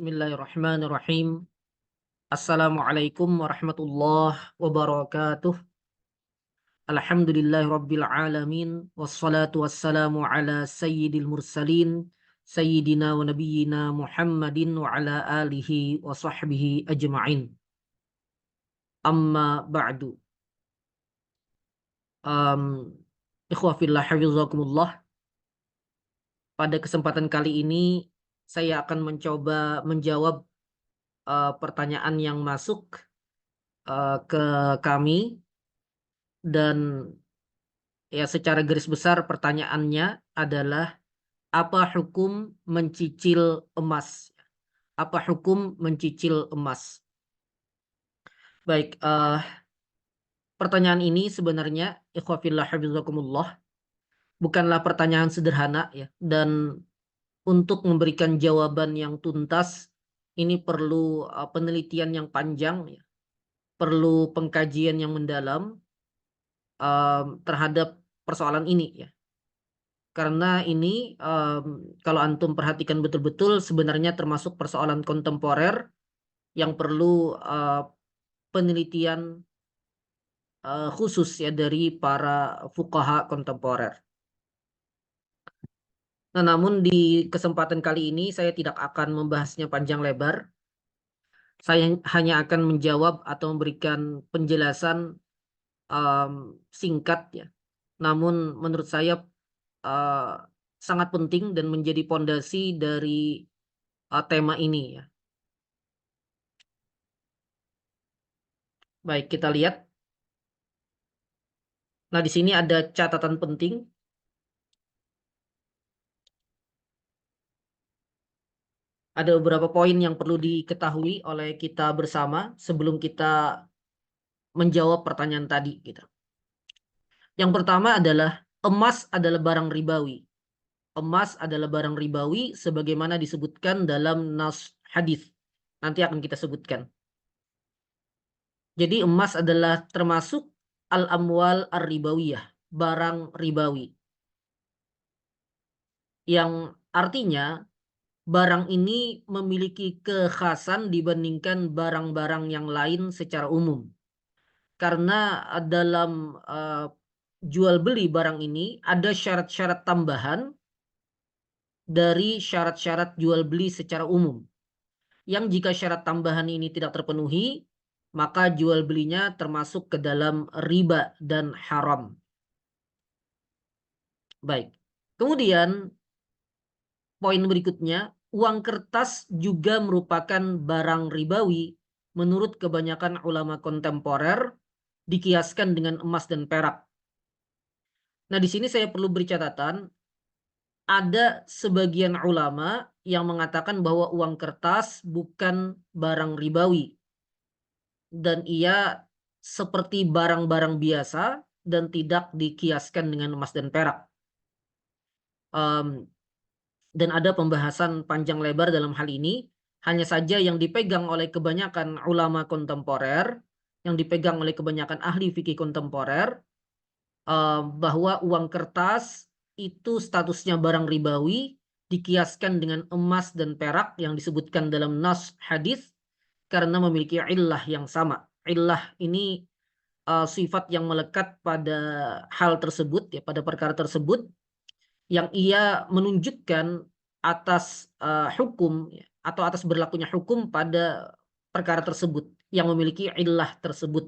Bismillahirrahmanirrahim. Assalamualaikum warahmatullahi wabarakatuh. Alhamdulillahirabbil alamin wassalatu wassalamu ala sayyidil mursalin sayyidina wa nabiyyina Muhammadin wa ala alihi wa sahbihi ajma'in. Amma ba'du. Ikhwah fillah hafizakumullah. Pada kesempatan kali ini saya akan mencoba menjawab pertanyaan yang masuk ke kami, dan ya secara garis besar pertanyaannya adalah apa hukum mencicil emas? Apa hukum mencicil emas? Baik, pertanyaan ini sebenarnya ikhwafillah hafizakumullah bukanlah pertanyaan sederhana ya, dan untuk memberikan jawaban yang tuntas ini perlu penelitian yang panjang ya, perlu pengkajian yang mendalam terhadap persoalan ini ya. Karena ini kalau antum perhatikan betul-betul sebenarnya termasuk persoalan kontemporer yang perlu penelitian khusus ya dari para fuqaha kontemporer. Nah, namun di kesempatan kali ini saya tidak akan membahasnya panjang lebar. Saya hanya akan menjawab atau memberikan penjelasan singkat ya. Namun menurut saya sangat penting dan menjadi pondasi dari tema ini ya. Baik, kita lihat. Nah, di sini ada catatan penting. Ada beberapa poin yang perlu diketahui oleh kita bersama sebelum kita menjawab pertanyaan tadi gitu. Yang pertama adalah emas adalah barang ribawi. Emas adalah barang ribawi sebagaimana disebutkan dalam nas hadis. Nanti akan kita sebutkan. Jadi emas adalah termasuk al-amwal ar-ribawiyah, barang ribawi. Yang artinya barang ini memiliki kekhasan dibandingkan barang-barang yang lain secara umum. Karena dalam jual beli barang ini ada syarat-syarat tambahan dari syarat-syarat jual beli secara umum. Yang jika syarat tambahan ini tidak terpenuhi, maka jual belinya termasuk ke dalam riba dan haram. Baik. Kemudian poin berikutnya, uang kertas juga merupakan barang ribawi menurut kebanyakan ulama kontemporer, dikiaskan dengan emas dan perak. Nah, di sini saya perlu beri catatan, ada sebagian ulama yang mengatakan bahwa uang kertas bukan barang ribawi dan ia seperti barang-barang biasa dan tidak dikiaskan dengan emas dan perak. Dan ada pembahasan panjang lebar dalam hal ini. Hanya saja yang dipegang oleh kebanyakan ulama kontemporer, yang dipegang oleh kebanyakan ahli fikih kontemporer, bahwa uang kertas itu statusnya barang ribawi, dikiaskan dengan emas dan perak yang disebutkan dalam nas hadis karena memiliki illah yang sama. Illah ini sifat yang melekat pada hal tersebut ya, pada perkara tersebut, yang ia menunjukkan atas hukum ya, atau atas berlakunya hukum pada perkara tersebut yang memiliki illah tersebut.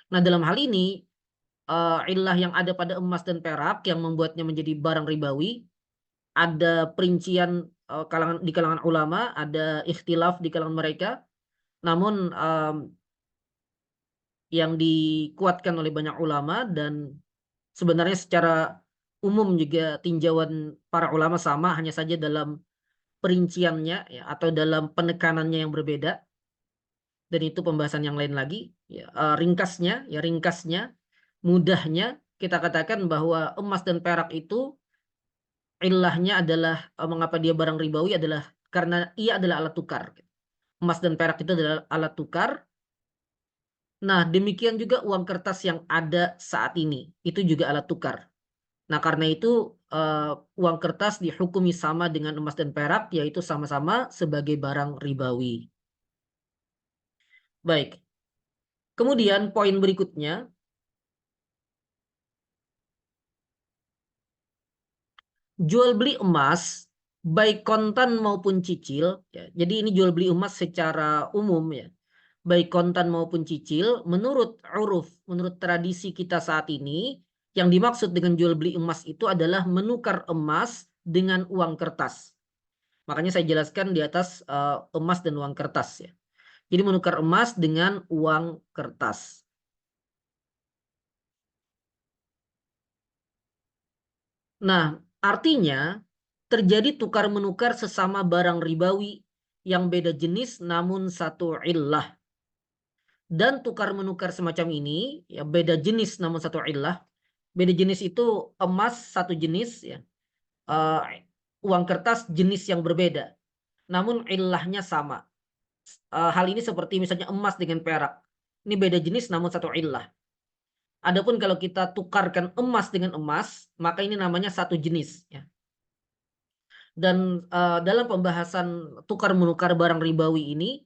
Nah, dalam hal ini illah yang ada pada emas dan perak yang membuatnya menjadi barang ribawi, ada perincian di kalangan ulama, ada ikhtilaf di kalangan mereka. Namun yang dikuatkan oleh banyak ulama dan sebenarnya secara umum juga tinjauan para ulama sama, hanya saja dalam perinciannya ya, atau dalam penekanannya yang berbeda, dan itu pembahasan yang lain lagi ya. Ringkasnya mudahnya kita katakan bahwa emas dan perak itu ilahnya adalah mengapa dia barang ribawi adalah karena ia adalah alat tukar. Emas dan perak itu adalah alat tukar. Nah, demikian juga uang kertas yang ada saat ini itu juga alat tukar. Nah, karena itu uang kertas dihukumi sama dengan emas dan perak, yaitu sama-sama sebagai barang ribawi. Baik. Kemudian poin berikutnya, jual beli emas baik kontan maupun cicil, ya. Jadi ini jual beli emas secara umum ya. Baik kontan maupun cicil, menurut uruf, menurut tradisi kita saat ini, yang dimaksud dengan jual beli emas itu adalah menukar emas dengan uang kertas. Makanya saya jelaskan di atas emas dan uang kertas ya. Jadi menukar emas dengan uang kertas. Nah, artinya terjadi tukar menukar sesama barang ribawi yang beda jenis namun satu illah. Dan tukar menukar semacam ini ya beda jenis namun satu illah. Beda jenis itu emas satu jenis ya. Uang kertas jenis yang berbeda. Namun illahnya sama. Hal ini seperti misalnya emas dengan perak. Ini beda jenis namun satu illah. Adapun kalau kita tukarkan emas dengan emas, maka ini namanya satu jenis ya. Dan dalam pembahasan tukar menukar barang ribawi ini,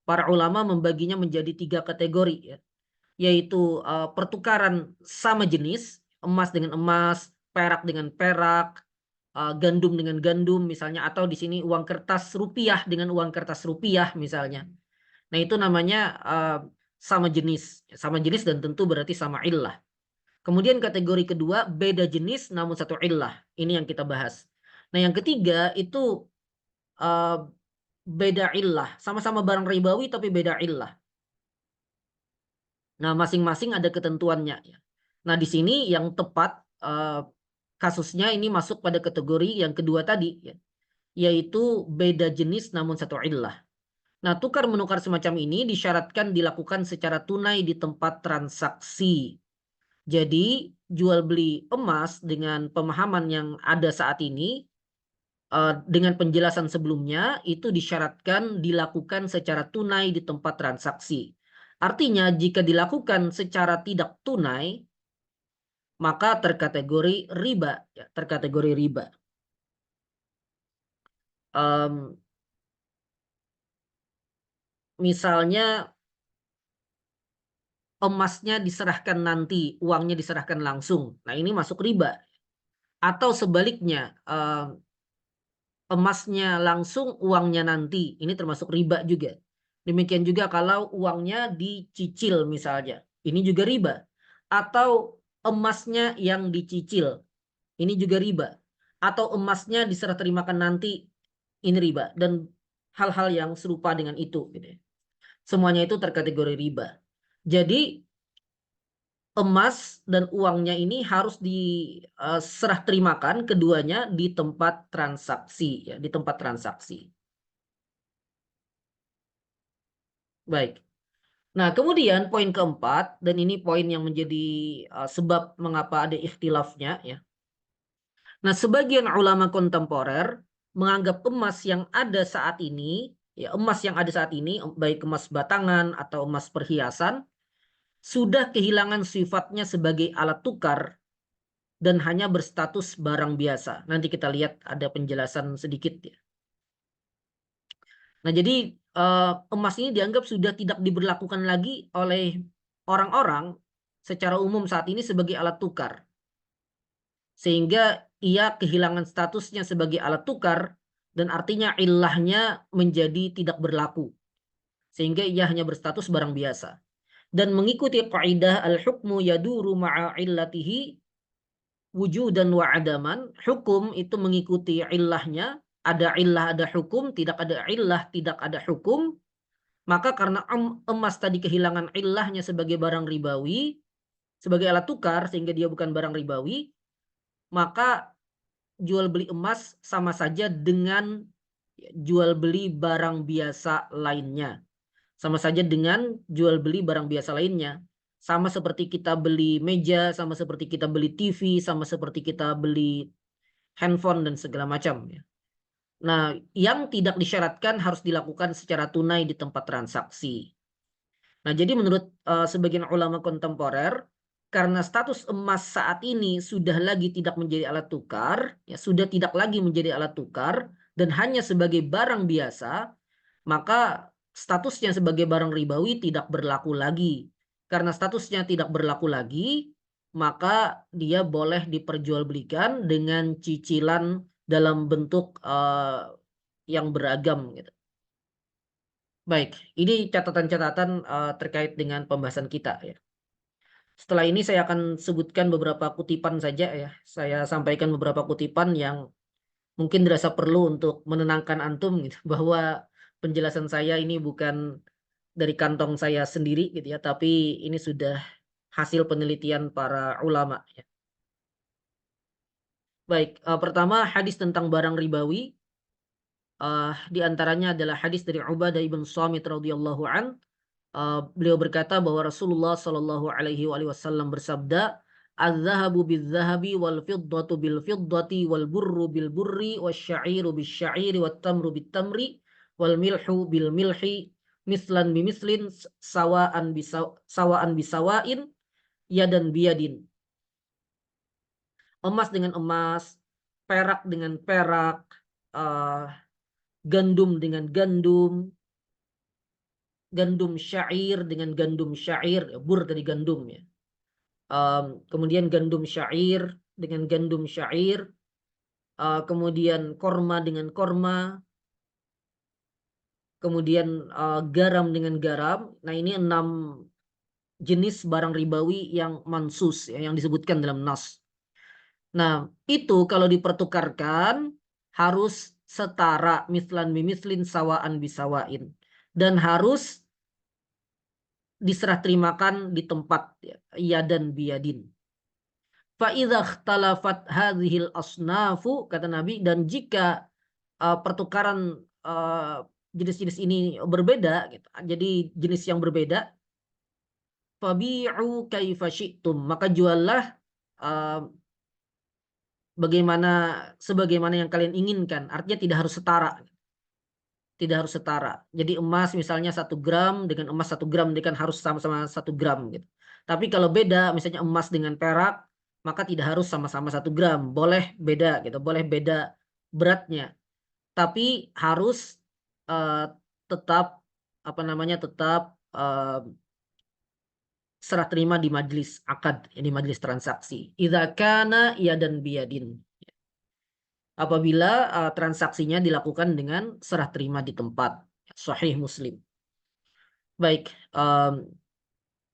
para ulama membaginya menjadi 3 kategori ya, yaitu pertukaran sama jenis, emas dengan emas, perak dengan perak, gandum dengan gandum misalnya, atau di sini uang kertas rupiah dengan uang kertas rupiah misalnya. Nah itu namanya sama jenis dan tentu berarti sama illah. Kemudian kategori kedua beda jenis namun satu illah, ini yang kita bahas. Nah yang ketiga itu beda illah, sama-sama barang ribawi tapi beda illah. Nah, masing-masing ada ketentuannya ya. Nah, di sini yang tepat kasusnya ini masuk pada kategori yang kedua tadi ya, yaitu beda jenis namun satu illah. Nah, tukar menukar semacam ini disyaratkan dilakukan secara tunai di tempat transaksi. Jadi, jual beli emas dengan pemahaman yang ada saat ini dengan penjelasan sebelumnya itu disyaratkan dilakukan secara tunai di tempat transaksi. Artinya jika dilakukan secara tidak tunai maka terkategori riba, ya, terkategori riba. Misalnya emasnya diserahkan nanti, uangnya diserahkan langsung. Nah ini masuk riba. Atau sebaliknya, emasnya langsung, uangnya nanti. Ini termasuk riba juga. Demikian juga kalau uangnya dicicil misalnya. Ini juga riba. Atau emasnya yang dicicil. Ini juga riba. Atau emasnya diserah terimakan nanti. Ini riba. Dan hal-hal yang serupa dengan itu. Gitu. Semuanya itu terkategori riba. Jadi emas dan uangnya ini harus diserah terimakan keduanya di tempat transaksi ya, di tempat transaksi. Baik. Nah, kemudian poin keempat dan ini poin yang menjadi sebab mengapa ada ikhtilafnya ya. Nah, sebagian ulama kontemporer menganggap emas yang ada saat ini, ya emas yang ada saat ini baik emas batangan atau emas perhiasan sudah kehilangan sifatnya sebagai alat tukar dan hanya berstatus barang biasa. Nanti kita lihat ada penjelasan sedikit ya. Nah, jadi emas ini dianggap sudah tidak diberlakukan lagi oleh orang-orang secara umum saat ini sebagai alat tukar. Sehingga ia kehilangan statusnya sebagai alat tukar dan artinya ilahnya menjadi tidak berlaku. Sehingga ia hanya berstatus barang biasa. Dan mengikuti kaidah al-hukmu yaduru ma'a illatihi wujudan wa adaman, hukum itu mengikuti illahnya, ada illah ada hukum, tidak ada illah tidak ada hukum. Maka karena emas tadi kehilangan illahnya sebagai barang ribawi, sebagai alat tukar sehingga dia bukan barang ribawi, maka jual beli emas sama saja dengan jual beli barang biasa lainnya. Sama saja dengan jual beli barang biasa lainnya. Sama seperti kita beli meja, sama seperti kita beli TV, sama seperti kita beli handphone dan segala macam. Nah, yang tidak disyaratkan harus dilakukan secara tunai di tempat transaksi. Nah, jadi menurut sebagian ulama kontemporer, karena status emas saat ini sudah lagi tidak menjadi alat tukar, ya sudah tidak lagi menjadi alat tukar dan hanya sebagai barang biasa, maka statusnya sebagai barang ribawi tidak berlaku lagi. Karena statusnya tidak berlaku lagi, maka dia boleh diperjualbelikan dengan cicilan dalam bentuk yang beragam gitu. Baik, ini catatan-catatan terkait dengan pembahasan kita ya. Setelah ini saya akan sebutkan beberapa kutipan saja ya. Saya sampaikan beberapa kutipan yang mungkin dirasa perlu untuk menenangkan antum gitu, bahwa penjelasan saya ini bukan dari kantong saya sendiri gitu ya, tapi ini sudah hasil penelitian para ulama ya. Baik, pertama hadis tentang barang ribawi, di antaranya adalah hadis dari Ubadah ibn Samit radhiyallahu an. Beliau berkata bahwa Rasulullah Shallallahu Alaihi Wasallam bersabda, "Az-zahabu bil-zahabi wal fiddatu bil fiddati wal burru bil burri wasyairu bis syairi wat tamru bit tamri wal milhu bil milhi mislan bi mislin sawaan bisawain yadan biyadin." Emas dengan emas, perak dengan perak, uh, gandum dengan gandum, gandum syair dengan gandum syair, bur dari gandum ya. Kemudian gandum syair dengan gandum syair, kemudian korma dengan korma, kemudian garam dengan garam. Nah, ini 6 jenis barang ribawi yang mansus ya, yang disebutkan dalam nas. Nah, itu kalau dipertukarkan harus setara, mislan bimislin sawaan bisawain, dan harus diserah terimakan di tempat ya, yadan biyadin. Fa'idha ikhtalafat hadhil asnafu, kata Nabi, dan jika pertukaran jenis-jenis ini berbeda gitu, jadi jenis yang berbeda, fabi'u kaifa syi'tum, maka juallah uh, sebagaimana yang kalian inginkan. Artinya tidak harus setara. Tidak harus setara. Jadi emas misalnya 1 gram dengan emas 1 gram, dia kan harus sama-sama 1 gram gitu. Tapi kalau beda, misalnya emas dengan perak, maka tidak harus sama-sama 1 gram. Boleh beda gitu, boleh beda beratnya. Tapi harus tetap serah terima di majelis akad, di majelis transaksi. Idza kana yadan biyadin. Apabila transaksinya dilakukan dengan serah terima di tempat. Sahih Muslim. Baik,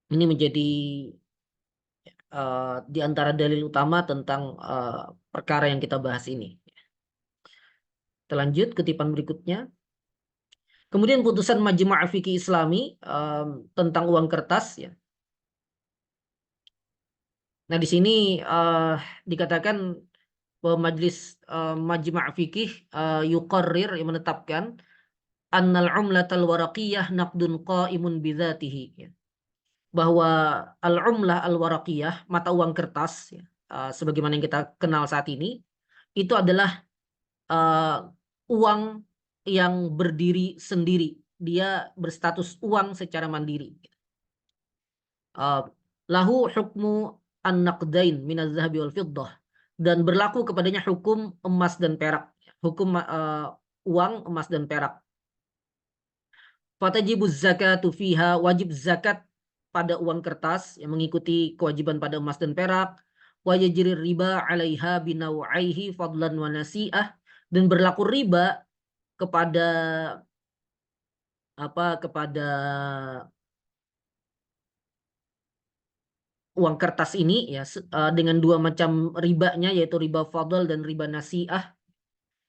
ini menjadi di antara dalil utama tentang perkara yang kita bahas ini. Kita lanjut kutipan berikutnya. Kemudian putusan Majma' Fiqih Islami tentang uang kertas ya. Nah, di sini dikatakan bahwa Majlis Majma' Fiqih yuqarrir, yang menetapkan annal umlatal waraqiyah naqdun qa'imun bidzatihi ya. Bahwa al-umlah al-waraqiyah, mata uang kertas ya, sebagaimana yang kita kenal saat ini, itu adalah uang yang berdiri sendiri. Dia berstatus uang secara mandiri. Lahu hukmu an-naqdain minaz zahabi wal fiddah, dan berlaku kepadanya hukum emas dan perak. Hukum uang emas dan perak. Fatajibuz zakatu fiha, wajib zakat pada uang kertas yang mengikuti kewajiban pada emas dan perak. Wa yajri riba 'alaiha binaw'aihi fadlan wa nasi'ah, dan berlaku riba kepada kepada uang kertas ini ya, dengan 2 macam ribanya, yaitu riba fadl dan riba nasi'ah.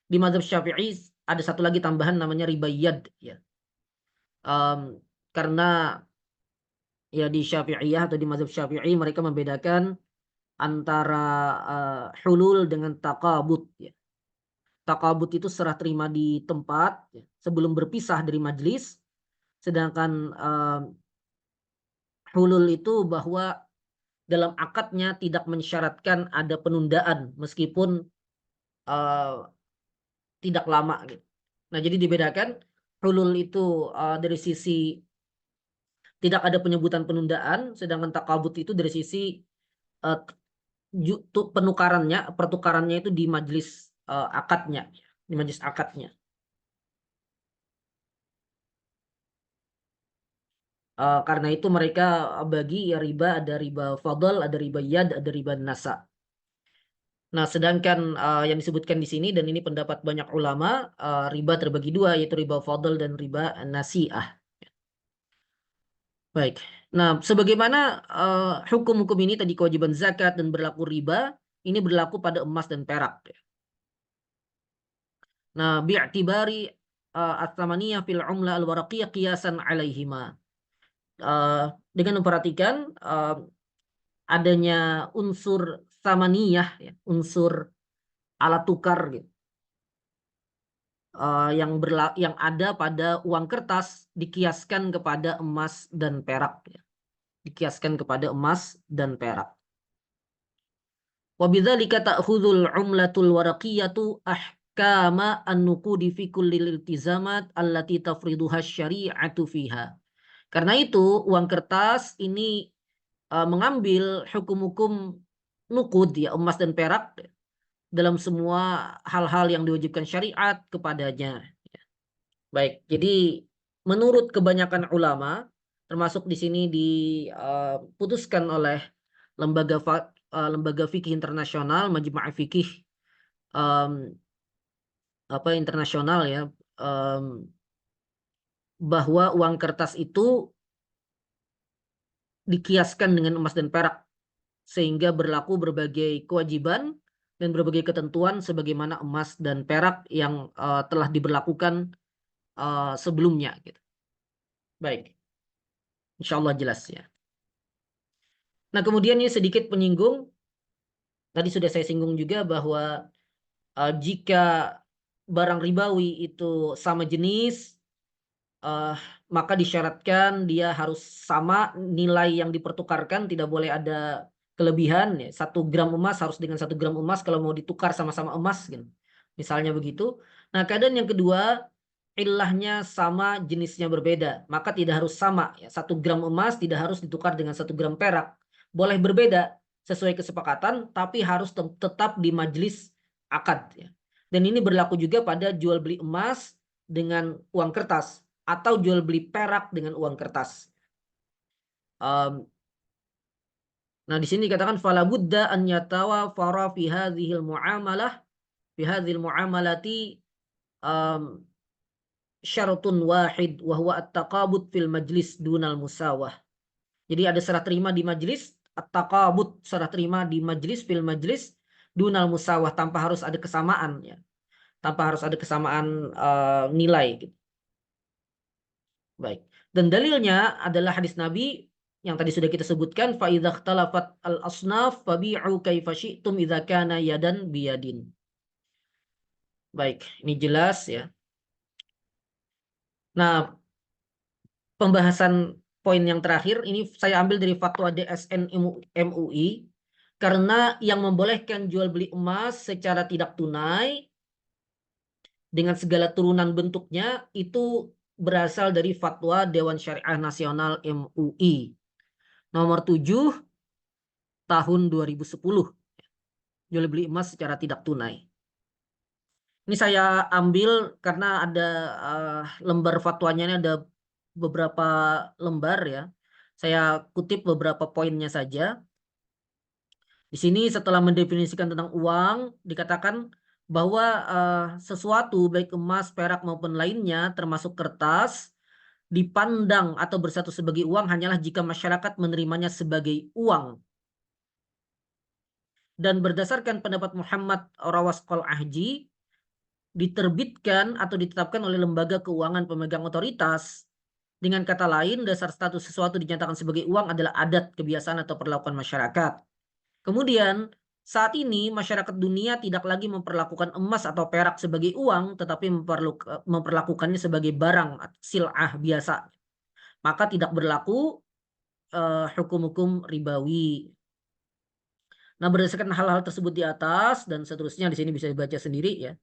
Di mazhab Syafi'i ada satu lagi tambahan namanya riba yad ya. Karena ya di Syafi'iyah atau di mazhab Syafi'i mereka membedakan antara hulul dengan takabut ya. Takabut itu serah terima di tempat ya, sebelum berpisah dari majlis. Sedangkan hulul itu bahwa dalam akadnya tidak mensyaratkan ada penundaan meskipun tidak lama gitu. Nah, jadi dibedakan, hulul itu dari sisi tidak ada penyebutan penundaan, sedangkan takabut itu dari sisi eh, pertukarannya itu di majelis akadnya, di majelis akadnya. Karena itu mereka bagi ya riba, ada riba fadl, ada riba yad, ada riba nasa. Nah, sedangkan yang disebutkan di sini dan ini pendapat banyak ulama, riba terbagi dua, yaitu riba fadl dan riba nasi'ah. Baik. Nah, sebagaimana hukum-hukum ini tadi kewajiban zakat dan berlaku riba, ini berlaku pada emas dan perak. Nah, bi'tibari at-thamaniyah fil umlah al-waraqiyah qiyasan alaihima. Dengan memperhatikan adanya unsur samaniyah, ya, unsur alat tukar gitu, yang ada pada uang kertas dikiaskan kepada emas dan perak, ya. Dikiaskan kepada emas dan perak. Wabidzalika ta'khudhul umlatul waraqiyatu ahkama an-nuqudi fi kulli iltizamat allati tafriduha syari'atu fiha. Karena itu uang kertas ini mengambil hukum-hukum nukud, ya, emas dan perak dalam semua hal-hal yang diwajibkan syariat kepadanya. Baik, jadi menurut kebanyakan ulama, termasuk di sini diputuskan oleh lembaga fikih internasional, Majma' Fikih em, internasional, ya, em, bahwa uang kertas itu dikiaskan dengan emas dan perak sehingga berlaku berbagai kewajiban dan berbagai ketentuan sebagaimana emas dan perak yang telah diberlakukan sebelumnya gitu. Baik, insya Allah jelas ya. Nah, kemudian ini sedikit penyinggung, tadi sudah saya singgung juga bahwa jika barang ribawi itu sama jenis, eh, maka disyaratkan dia harus sama nilai yang dipertukarkan, tidak boleh ada kelebihan, ya. 1 gram emas harus dengan 1 gram emas kalau mau ditukar sama-sama emas gitu. Misalnya begitu. Nah, keadaan yang kedua, ilahnya sama jenisnya berbeda, maka tidak harus sama, ya. 1 gram emas tidak harus ditukar dengan 1 gram perak. Boleh berbeda sesuai kesepakatan, tapi harus tetap di majelis akad, ya. Dan ini berlaku juga pada jual beli emas dengan uang kertas atau jual beli perak dengan uang kertas. Nah, di sini dikatakan fala budda an yatawafara fi hadhil muamalah fi hadhil muamalati syaratun wahid wa huwa at-taqabud fil majlis dunal musawah. Jadi ada serah terima di majlis, at-taqabud, serah terima di majlis fil majlis dunal musawah, tanpa harus ada kesamaan, ya. Tanpa harus ada kesamaan nilai gitu. Baik. Dan dalilnya adalah hadis Nabi yang tadi sudah kita sebutkan, fa idza ikhtalafat al-asnaf fabi'u kaifa syi'tum idza kana yadan biyadin. Baik, ini jelas ya. Nah, pembahasan poin yang terakhir ini saya ambil dari fatwa DSN MUI, karena yang membolehkan jual beli emas secara tidak tunai dengan segala turunan bentuknya itu berasal dari fatwa Dewan Syariah Nasional MUI nomor 7 tahun 2010, jual beli emas secara tidak tunai. Ini saya ambil karena ada lembar fatwanya, ini ada beberapa lembar, ya. Saya kutip beberapa poinnya saja. Di sini setelah mendefinisikan tentang uang, dikatakan bahwa sesuatu baik emas, perak maupun lainnya termasuk kertas dipandang atau bersatu sebagai uang hanyalah jika masyarakat menerimanya sebagai uang. Dan berdasarkan pendapat Muhammad Rawasqal Ahji, diterbitkan atau ditetapkan oleh lembaga keuangan pemegang otoritas. Dengan kata lain, dasar status sesuatu dinyatakan sebagai uang adalah adat, kebiasaan, atau perlakuan masyarakat. Kemudian, saat ini masyarakat dunia tidak lagi memperlakukan emas atau perak sebagai uang, tetapi memperlakukannya sebagai barang sil'ah biasa. Maka tidak berlaku hukum-hukum ribawi. Nah, berdasarkan hal-hal tersebut di atas dan seterusnya, di sini bisa dibaca sendiri, ya.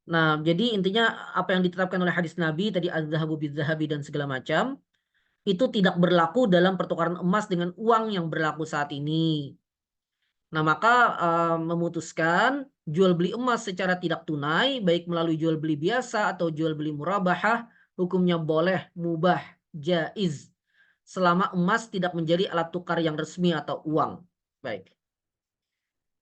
Nah, jadi intinya apa yang ditetapkan oleh hadis Nabi tadi, az-zahabu biz-zahabi dan segala macam, itu tidak berlaku dalam pertukaran emas dengan uang yang berlaku saat ini. Nah, maka memutuskan jual beli emas secara tidak tunai, baik melalui jual beli biasa atau jual beli murabahah, hukumnya boleh, mubah, jaiz, selama emas tidak menjadi alat tukar yang resmi atau uang. Baik.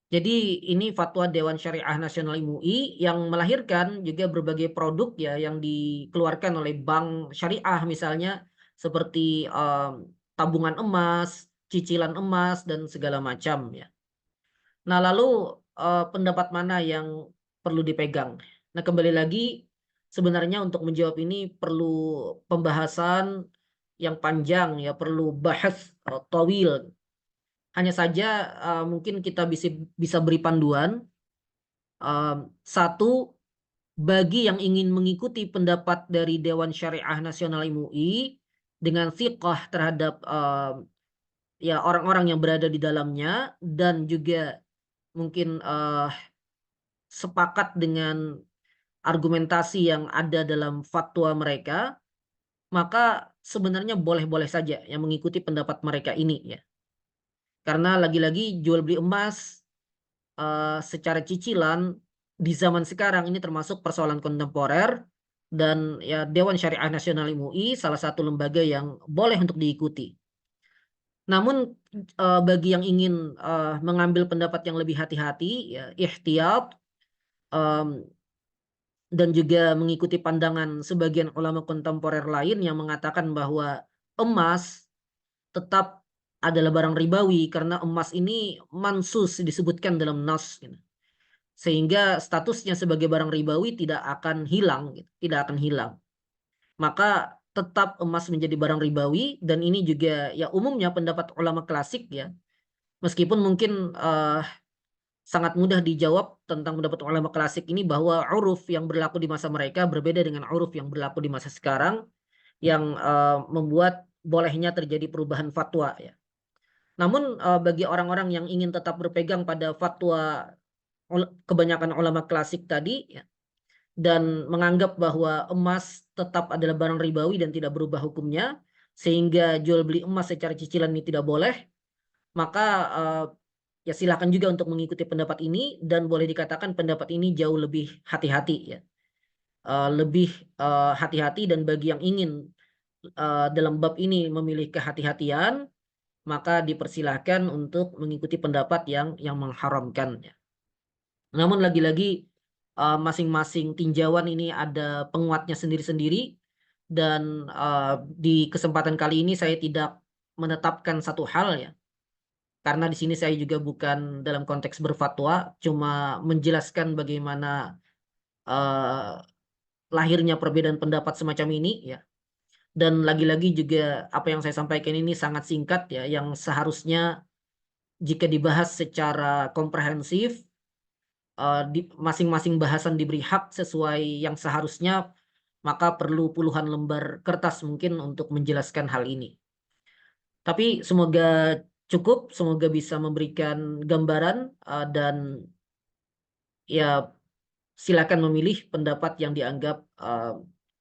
Jadi ini fatwa Dewan Syariah Nasional MUI yang melahirkan juga berbagai produk ya yang dikeluarkan oleh bank syariah misalnya seperti tabungan emas, cicilan emas dan segala macam ya. Nah, lalu pendapat mana yang perlu dipegang? Nah, kembali lagi sebenarnya untuk menjawab ini perlu pembahasan yang panjang ya, perlu bahas tawil. Hanya saja mungkin kita bisa beri panduan. Satu, bagi yang ingin mengikuti pendapat dari Dewan Syariah Nasional MUI dengan thiqah terhadap ya orang-orang yang berada di dalamnya dan juga mungkin sepakat dengan argumentasi yang ada dalam fatwa mereka, maka sebenarnya boleh-boleh saja yang mengikuti pendapat mereka ini ya. Karena lagi-lagi jual beli emas secara cicilan di zaman sekarang ini termasuk persoalan kontemporer dan ya Dewan Syariah Nasional MUI salah satu lembaga yang boleh untuk diikuti. Namun bagi yang ingin mengambil pendapat yang lebih hati-hati ya ihtiyat dan juga mengikuti pandangan sebagian ulama kontemporer lain yang mengatakan bahwa emas tetap adalah barang ribawi karena emas ini mansus disebutkan dalam nas gitu. Sehingga statusnya sebagai barang ribawi tidak akan hilang gitu, tidak akan hilang. Maka tetap emas menjadi barang ribawi dan ini juga ya umumnya pendapat ulama klasik ya. Meskipun mungkin sangat mudah dijawab tentang pendapat ulama klasik ini bahwa uruf yang berlaku di masa mereka berbeda dengan uruf yang berlaku di masa sekarang yang membuat bolehnya terjadi perubahan fatwa ya. Namun bagi orang-orang yang ingin tetap berpegang pada fatwa kebanyakan ulama klasik tadi ya, dan menganggap bahwa emas tetap adalah barang ribawi dan tidak berubah hukumnya sehingga jual beli emas secara cicilan ini tidak boleh, maka ya silakan juga untuk mengikuti pendapat ini dan boleh dikatakan pendapat ini jauh lebih hati-hati ya. Lebih hati-hati dan bagi yang ingin dalam bab ini memilih kehati-hatian maka dipersilahkan untuk mengikuti pendapat yang mengharamkannya. Namun lagi-lagi masing-masing tinjauan ini ada penguatnya sendiri-sendiri dan di kesempatan kali ini saya tidak menetapkan satu hal ya. Karena di sini saya juga bukan dalam konteks berfatwa, cuma menjelaskan bagaimana lahirnya perbedaan pendapat semacam ini ya. Dan lagi-lagi juga apa yang saya sampaikan ini sangat singkat ya, yang seharusnya jika dibahas secara komprehensif, masing-masing bahasan diberi hak sesuai yang seharusnya, maka perlu puluhan lembar kertas mungkin untuk menjelaskan hal ini. Tapi semoga cukup, semoga bisa memberikan gambaran dan ya silakan memilih pendapat yang dianggap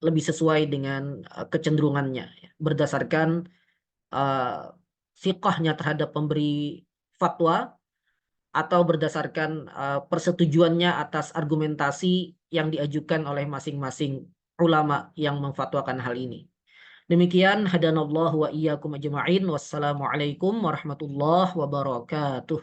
lebih sesuai dengan kecenderungannya ya, berdasarkan fiqhnya terhadap pemberi fatwa atau berdasarkan persetujuannya atas argumentasi yang diajukan oleh masing-masing ulama yang memfatwakan hal ini. Demikian hadanallahu wa iyyakum ajma'in. Wassalamualaikum warahmatullahi wabarakatuh.